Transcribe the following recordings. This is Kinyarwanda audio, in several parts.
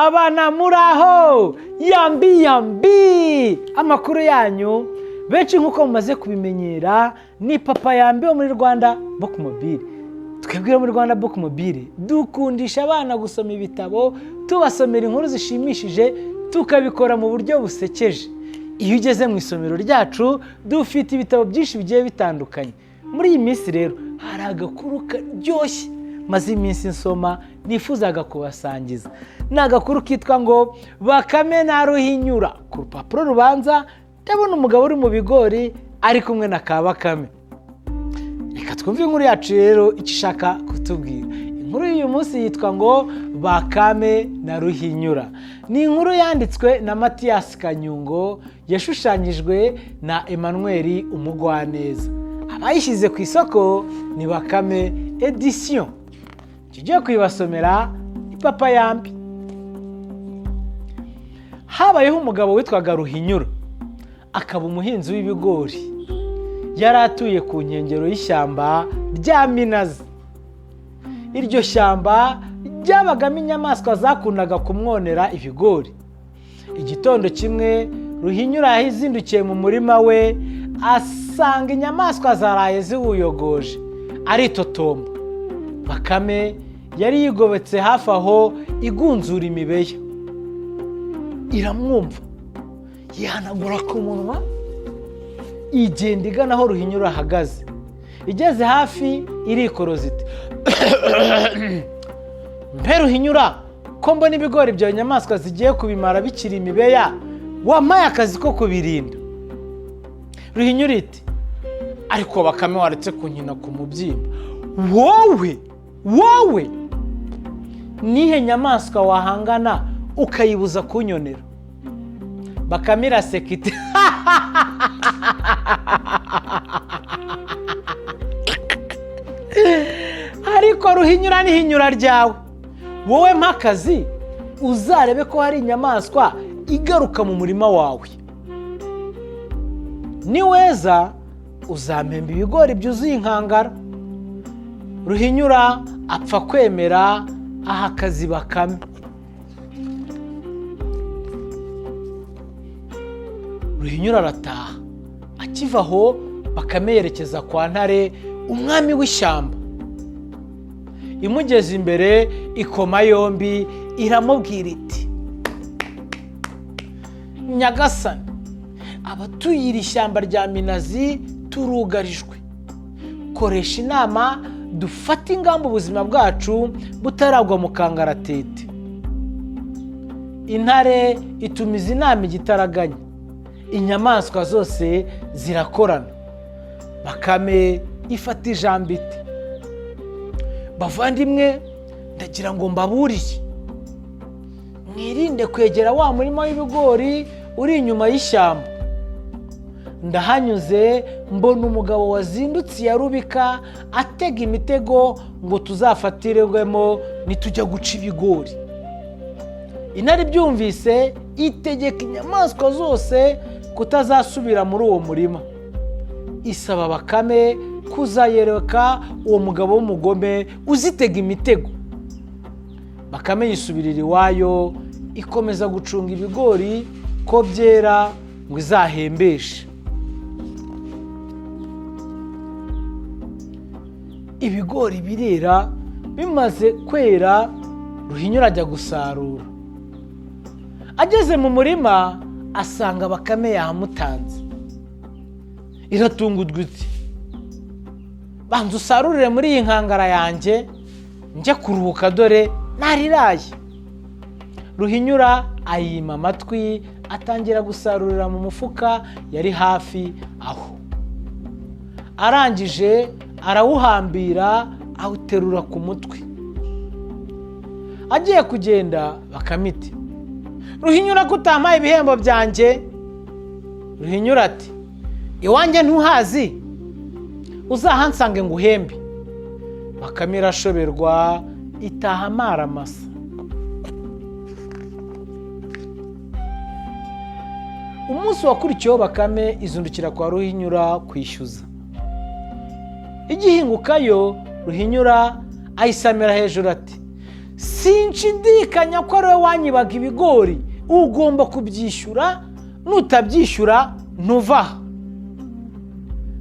abana muraho yambi amakuru yanyu benshi nk'uko mumaze kubimenyera ni papa Yambi wo muri Rwanda Book Mobile. Twebwe muri Rwanda Book Mobile dukundisha abana gusoma ibitabo, tubasomera inkuru zishimishije, tukabikora mu buryo busekeje. Iyo ugeze mu isomero ryacu dufite ibitabo byinshi bigiye bitandukanye. Muri iyi minsi rero hari agakuru karyoshye maze iminsi nsoma nifuzaga kubasangiza. Ni agakuru kitwa ngo Bakame na Ruhinyura. Ku rupapuro rubanza ndabona umugabo uri mu bigori ari kumwe na Bakame. Reka twumve inkuru yacu rero icyo ishaka kutubwira. Inkuru y'uyu munsi yitwa ngo Bakame na Ruhinyura. Ni inkuru yanditswe na Mathias Kanyungo, yashushanyijwe na Emmanuel Umugwaneza. Abayishyize ku isoko ni Bakame Edition. Tugiye kuyibasomera ni papa Yambi. Habayeho umugabo witwaga Ruhinyura, akaba umuhinzi w'ibigori. Yari atuye ku nkengero y'ishyamba rya Minazi. Iryo shyamba ryabagamo inyamaswa zakundaga kumwonera ibigori. Igitondo kimwe Ruhinyura yahizindukiye mu murima we, asanga inyamaswa zaraye ziwuyogoje, aritotomba. Bakame yari yigobetse hafi aho igunzura imibeya. Iramwumva, yihanagura ku munwa, igenda igana aho Ruhinyura ahagaze. Igeze hafi irikoroza iti, mpe Ruhinyura, ko mbona ibigori bya nyamaswa zigiye kubimara bikiri imibeya, wampaye akazi ko kubirinda. Ruhinyura iti, ariko Bakame waretse kunkina ku mubyimba. Wowe nihe nyamaswa wahangana ukayibuza kunyonera? Bakame iraseka iti, ariko Ruhinyura ni hinyura ryawe. Wowe mpakazi uzarebe ko hari inyamaswa igaruka mu murima wawe. Niweza uzampemba ibigori byuzuye inkangara. Ruhinyura apfa kwemera, aha akazi Bakame. Ruhinyura arataha. Akiva aho Bakame yerekeza kwa Ntare, umwami w'ishyamba. Imugeze imbere ikoma yombi, iramubwira iti, Nyagasani, abatuye iri shyamba rya Minazi turugarijwe. Koresha inama dufate ingamba ubuzima bwacu butaragwa mu kangaratete. Intare itumiza inama igitaraganya. Inyamaswa zose zirakorana. Bakame ifata ijambo iti, bavandimwe, ndagira ngo mbaburiye, mwirinde kwegera wa murima w'ibigori uri inyuma y'ishyamba. Ndahanyuze mbona umugabo wazindutse ya Rubika atega imitego ngo tuzafatirwemo nitujya guca ibigori. Intare byumvise itegeka inyamaswa zose kutazasubira muri uwo murima. Isaba Bakame kuzayereka uwo mugabo w'umugome uzitega imitego. Bakame yisubirira iwayo, ikomeza gucunga ibigori ko byera ngo izahembeshe. Ibigori birera, bimaze kwera Ruhinyura ajya gusarura. Ageze mu murima asanga Bakame yahamutanze. Iratungurwa iti, banza usarurire muri iyi nkangara yanjye, njye kuruhuka dore nariraye. Ruhinyura ayima amatwi, atangira gusarurira mu mufuka yari hafi aho. Arangije arawuhambira, awuterura ku mutwe. Agiye kugenda Bakame iti, Ruhinyura, ko utampaye ibihembo byanjye? Ruhinyura ati, iwanjye ntuhazi, uzahansange nguhembe. Bakame irashoberwa, itaha amaramasa. Umunsi wakurikiyeho Bakame izundukira kwa Ruhinyura kwishyuza. Igihingukayo Ruhinyura ayisamira hejuru ati, sinshidikanya ko ari wowe wanyibaga ibigori, ugomba kubyishyura, nutabyishyura ntuvaha.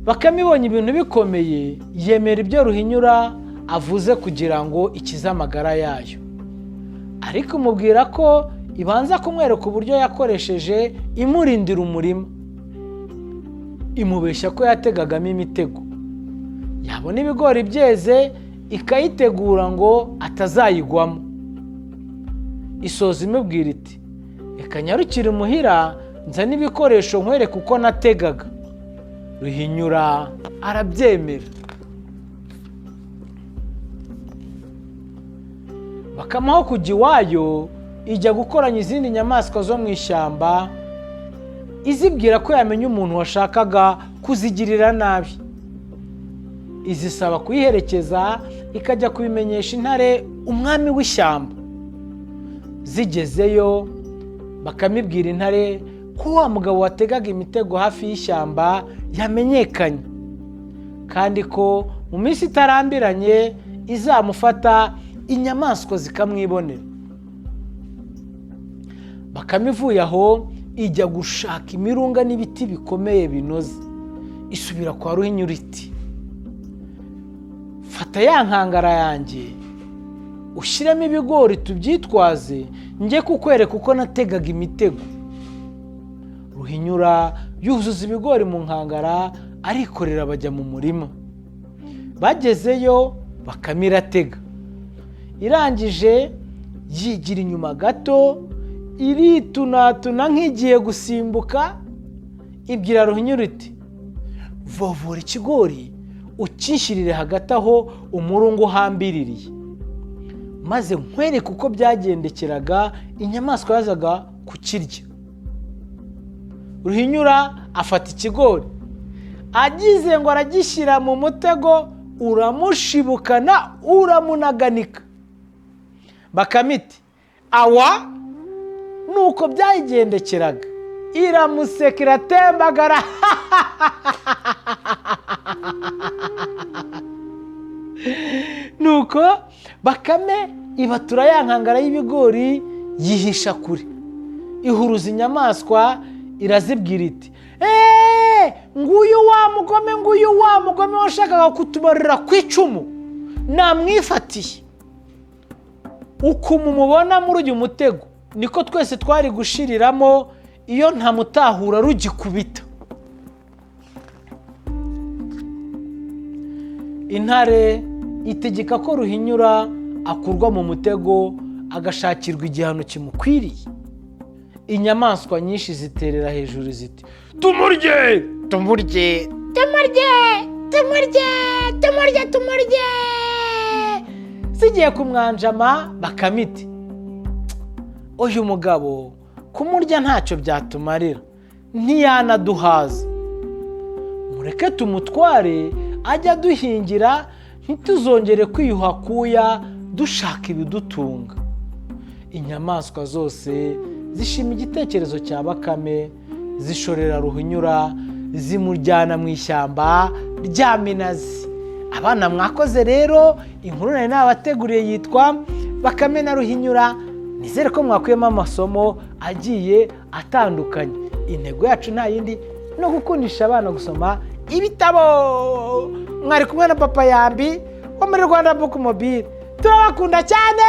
Bakame ibonye ibintu bikomeye, yemera ibyo Ruhinyura avuze kugira ngo ikize amagara yayo, ariko imubwira ko ibanza kumwereka uburyo yakoresheje imurindira umurima. Imubeshya ko yategagamo imitego, yabona ibigori byeze ikayitegura ngo atazayigwamo. Isoza imubwira iti, reka nyarukire imuhira nzane ibikoresho nkwereke uko nategaga. Ruhinyura arabyemera. Bakame aho kujya iwayo, ijya gukoranya izindi nyamaswa zo mu ishyamba, izibwira ko yamenye umuntu washakaga kuzigirira nabi. Izisaba kuyiherekeza ikajya kubimenyesha intare, umwami w'ishyamba. Zigezeyo, Bakame ibwira intare ko wa mugabo wategaga imitego hafi y'ishyamba yamenyekanye, kandi ko mu minsi itarambiranye izamufata inyamaswa zikamwibonera. Bakame ivuye aho ijya gushaka imirunga n'ibiti bikomeye binoze. Isubira kwa Ruhinyura iti, fata ya nkangara yanjye ushyiremo ibigori tubyitwaze, njye kukwereka uko nategaga imitego. Ruhinyura yuzuza ibigori mu nkangara, arikorera bajya mu murima. Bagezeyo, Bakame iratega. Irangije yigira inyuma gato, iritunatuna nk'igiye gusimbuka, ibwira Ruhinyura iti, vovora ikigori ukinshyirire hagati aho umurunga uhambiririye, maze nkwereke uko byagendekeraga inyamaswa yazaga kukirya. Ruhinyura afata ikigori, agize ngo aragishyira mu mutego, uramushibukana, uramunaganika. Bakame iti, awa, nuko byayigendekeraga. Iramuseka, iratembagara. Nuko Bakame ibatura ya nkangara y'ibigori, yihisha kure. Ihuruza inyamaswa, irazibwira iti, nguyu wa mugome washakaga kutubarira ku icumu, namwifatiye. Uko mumubona muri uyu mutego, niko twese twari gushiriramo iyo ntamutahura rugikubita. Intare itegeka ko Ruhinyura akurwa mu mutego, agashakirwa igihano kimukwiriye. Inyamaswa nyinshi ziterera hejuru ziti, tumurye, tumurye, tumurye, tumurye, tumurye, tumurye. Zigiye kumwanjama, Bakame iti, uyu mugabo kumurya ntacyo byatumarira, ntiyanaduhaza. Mureke tumutware ajya duhingira, ntituzongere kwiyuha kuya dushaka ibidutunga. Inyamaswa zose zishima igitekerezo cya Bakame, zishorera Ruhinyura, zimujyana mu ishyamba rya Minazi. Abana mwakoze rero, inkuru nari nabateguriye yitwa Bakame na Ruhinyura. Nizere ko mwakuyemo amasomo agiye atandukanye. Intego yacu nta yindi no gukundisha abana gusoma ibitabo. Mwari kumwe na Papa Yambi wo muri Rwanda Book Mobile. Turabakunda cyane.